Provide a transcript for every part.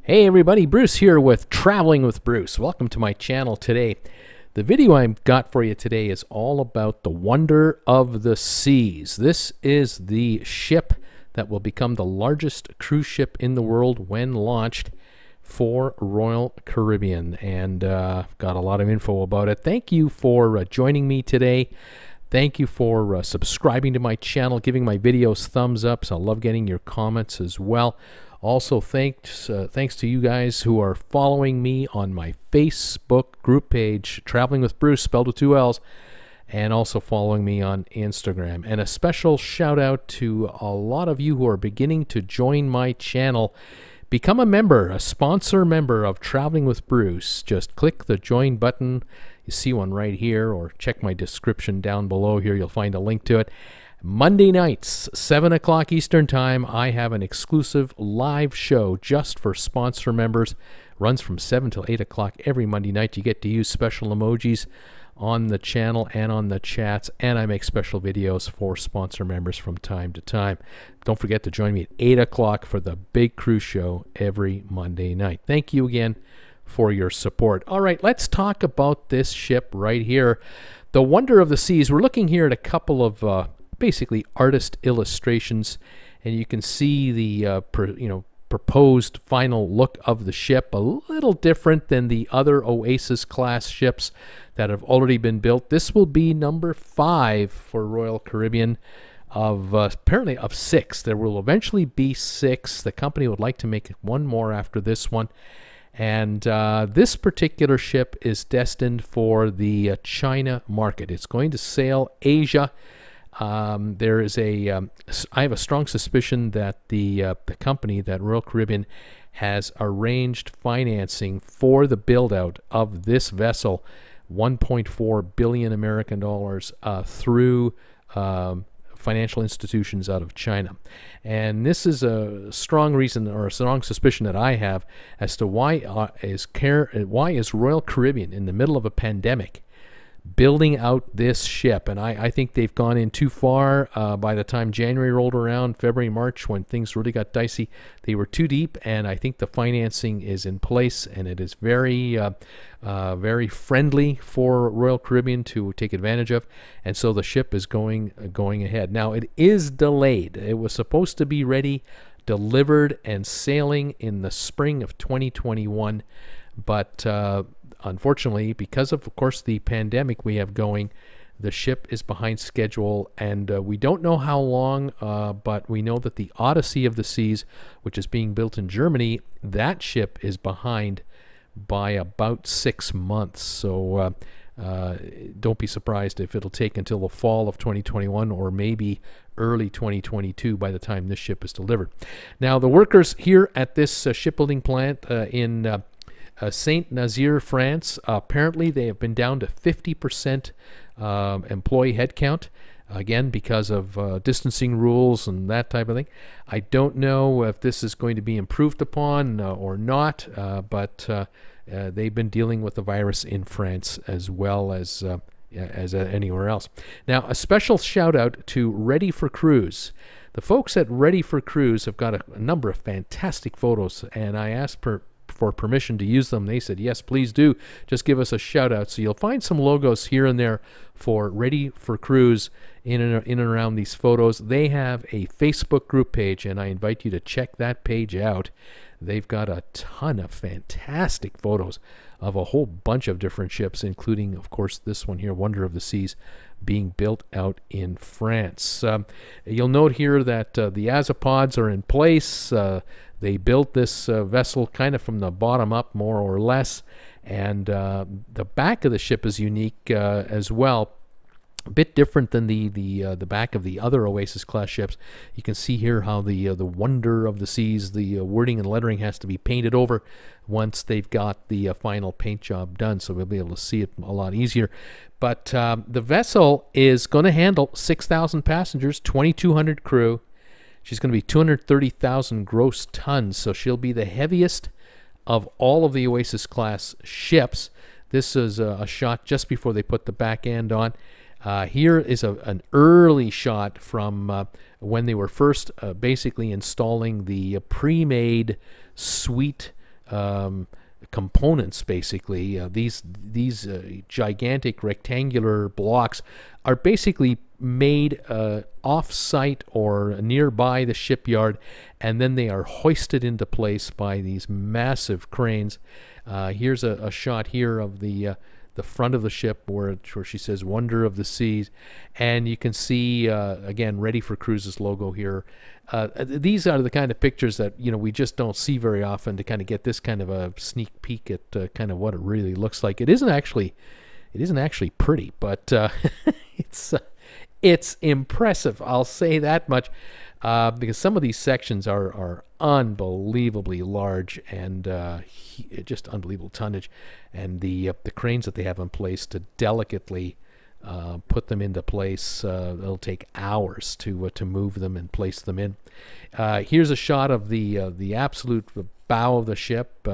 Hey everybody, Bruce here with Traveling with Bruce. Welcome to my channel today. The video I've got for you today is all about the Wonder of the Seas. This is the ship that will become the largest cruise ship in the world when launched for Royal Caribbean. And I've got a lot of info about it. Thank you for joining me today. Thank you for subscribing to my channel, giving my videos thumbs ups. I love getting your comments as well. Also, thanks to you guys who are following me on my Facebook group page, Traveling with Bruce, spelled with 2 L's, and also following me on Instagram. And a special shout out to a lot of you who are beginning to join my channel. Become a member, a sponsor member of Traveling with Bruce. Just click the join button. You see one right here, or check my description down below here. You'll find a link to it. Monday nights, 7 o'clock Eastern Time, I have an exclusive live show just for sponsor members. Runs from 7 till 8 o'clock every Monday night. You get to use special emojis on the channel and on the chats, and I make special videos for sponsor members from time to time. Don't forget to join me at 8 o'clock for the big cruise show every Monday night. Thank you again for your support. All right, let's talk about this ship right here, the Wonder of the Seas. We're looking here at a couple of basically artist illustrations, and you can see the proposed final look of the ship. A little different than the other Oasis class ships that have already been built. This will be number 5 for Royal Caribbean of apparently of 6. There will eventually be 6. The company would like to make one more after this one. And this particular ship is destined for the China market. It's going to sail Asia. There is I have a strong suspicion that the company, that Royal Caribbean, has arranged financing for the build out of this vessel, 1.4 billion American dollars, through financial institutions out of China. And this is a strong reason, or a strong suspicion that I have, as to why is Royal Caribbean in the middle of a pandemic building out this ship. And I think they've gone in too far. By the time January rolled around, February, March, when things really got dicey, they were too deep, and I think the financing is in place, and it is very very friendly for Royal Caribbean to take advantage of, and so the ship is going ahead. Now, it is delayed. It was supposed to be ready, delivered, and sailing in the spring of 2021, but unfortunately, because of course the pandemic we have going, the ship is behind schedule, and we don't know how long, but we know that the Odyssey of the Seas, which is being built in Germany, that ship is behind by about 6 months. So don't be surprised if it'll take until the fall of 2021 or maybe early 2022 by the time this ship is delivered. Now, the workers here at this shipbuilding plant in Saint Nazaire, France, apparently they have been down to 50% employee headcount, again because of distancing rules and that type of thing. I don't know if this is going to be improved upon or not, but they've been dealing with the virus in France as well as anywhere else. Now, a special shout out to Ready for Cruise. The folks at Ready for Cruise have got a number of fantastic photos, and I asked for permission to use them. They said, yes, please do. Just give us a shout out. So you'll find some logos here and there for Ready for Cruise in and around these photos. They have a Facebook group page, and I invite you to check that page out. They've got a ton of fantastic photos of a whole bunch of different ships, including, of course, this one here, Wonder of the Seas, being built out in France. You'll note here that the azipods are in place. They built this vessel kind of from the bottom up, more or less, and the back of the ship is unique as well. A bit different than the back of the other Oasis class ships. You can see here how the Wonder of the Seas, the wording and lettering has to be painted over once they've got the final paint job done, so we'll be able to see it a lot easier. But the vessel is going to handle 6,000 passengers, 2,200 crew. She's going to be 230,000 gross tons, so she'll be the heaviest of all of the Oasis class ships. This is a shot just before they put the back end on. Here is an early shot from when they were first basically installing the pre-made suite components, basically. These gigantic rectangular blocks are basically made off-site or nearby the shipyard, and then they are hoisted into place by these massive cranes. Here's a shot here of the front of the ship where she says "Wonder of the Seas," and you can see again Ready for Cruises logo here. These are the kind of pictures that we just don't see very often, to kind of get this kind of a sneak peek at kind of what it really looks like. It isn't actually pretty, but it's impressive. I'll say that much, because some of these sections are unbelievably large and just unbelievable tonnage, and the cranes that they have in place to delicately put them into place. It'll take hours to move them and place them in. Here's a shot of the absolute bow of the ship,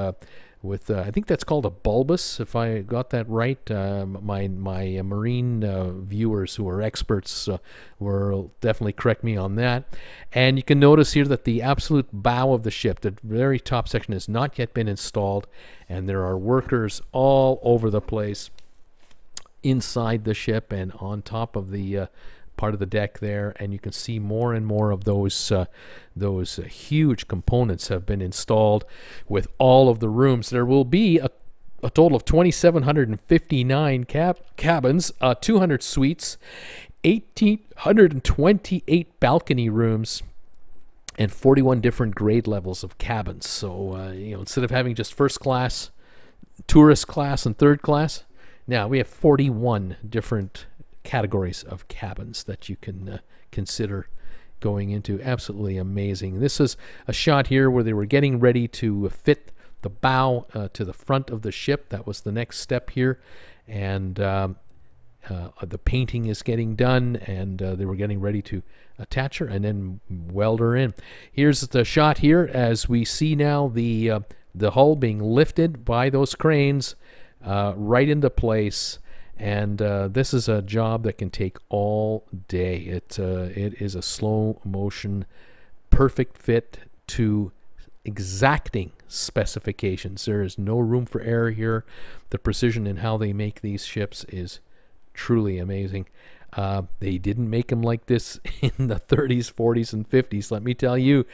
with I think that's called a bulbous, if I got that right. My marine viewers who are experts will definitely correct me on that. And you can notice here that the absolute bow of the ship, the very top section, has not yet been installed, and there are workers all over the place inside the ship and on top of the part of the deck there, and you can see more and more of those huge components have been installed with all of the rooms. There will be a total of 2,759 cabins, 200 suites, 1,828 balcony rooms, and 41 different grade levels of cabins. So instead of having just first class, tourist class, and third class, now we have 41 different categories of cabins that you can consider going into. Absolutely amazing. This is a shot here where they were getting ready to fit the bow to the front of the ship. That was the next step here, and the painting is getting done, and they were getting ready to attach her and then weld her in. Here's the shot here as we see now the hull being lifted by those cranes right into place. And this is a job that can take all day. It is a slow motion, perfect fit to exacting specifications. There is no room for error here. The precision in how they make these ships is truly amazing. They didn't make them like this in the 30s, 40s, and 50s. Let me tell you,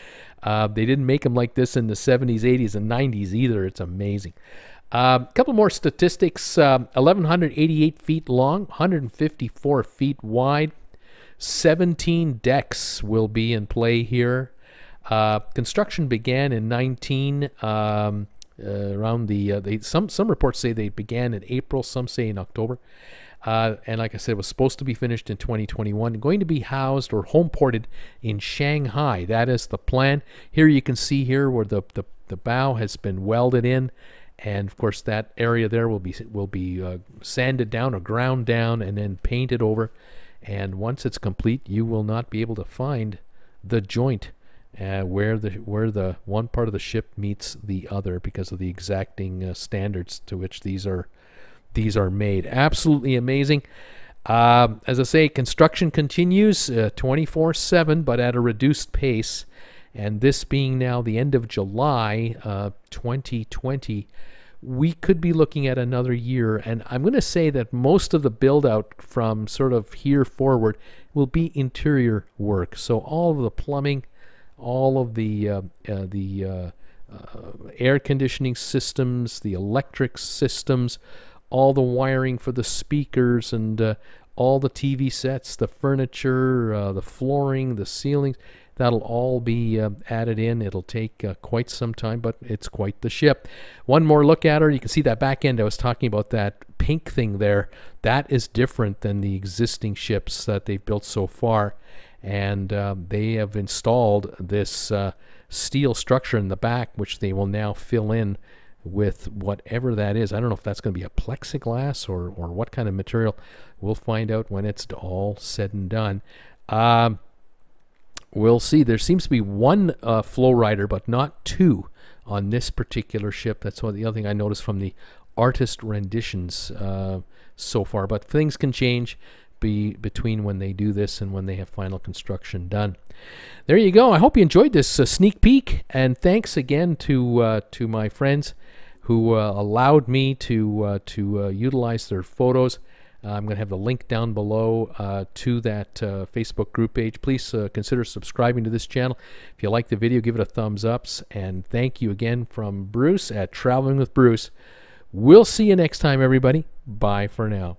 they didn't make them like this in the 70s, 80s, and 90s either. It's amazing. A couple more statistics. 1,188 feet long, 154 feet wide. 17 decks will be in play here. Construction began in 19, around the, some reports say they began in April, some say in October. And like I said, it was supposed to be finished in 2021. Going to be housed or home ported in Shanghai. That is the plan. Here you can see here where the bow has been welded in. And of course, that area there will be sanded down or ground down and then painted over. And once it's complete, you will not be able to find the joint where the one part of the ship meets the other, because of the exacting standards to which these are made. Absolutely amazing. As I say, construction continues 24/7, but at a reduced pace. And this being now the end of July 2020, we could be looking at another year. And I'm going to say that most of the build out from sort of here forward will be interior work. So all of the plumbing, all of the air conditioning systems, the electric systems, all the wiring for the speakers, and all the TV sets, the furniture, the flooring, the ceilings, that'll all be added in. It'll take quite some time, but it's quite the ship. One more look at her. You can see that back end I was talking about, that pink thing there. That is different than the existing ships that they've built so far. And they have installed this steel structure in the back, which they will now fill in with whatever that is. I don't know if that's going to be a plexiglass or what kind of material. We'll find out when it's all said and done. We'll see. There seems to be one flow rider, but not two on this particular ship. That's the other thing I noticed from the artist renditions so far. But things can change. between when they do this and when they have final construction done. There you go. I hope you enjoyed this sneak peek, and thanks again to my friends who allowed me to utilize their photos. I'm going to have the link down below to that Facebook group page. Please consider subscribing to this channel. If you like the video, give it a thumbs up. And thank you again from Bruce at Traveling with Bruce. We'll see you next time, everybody. Bye for now.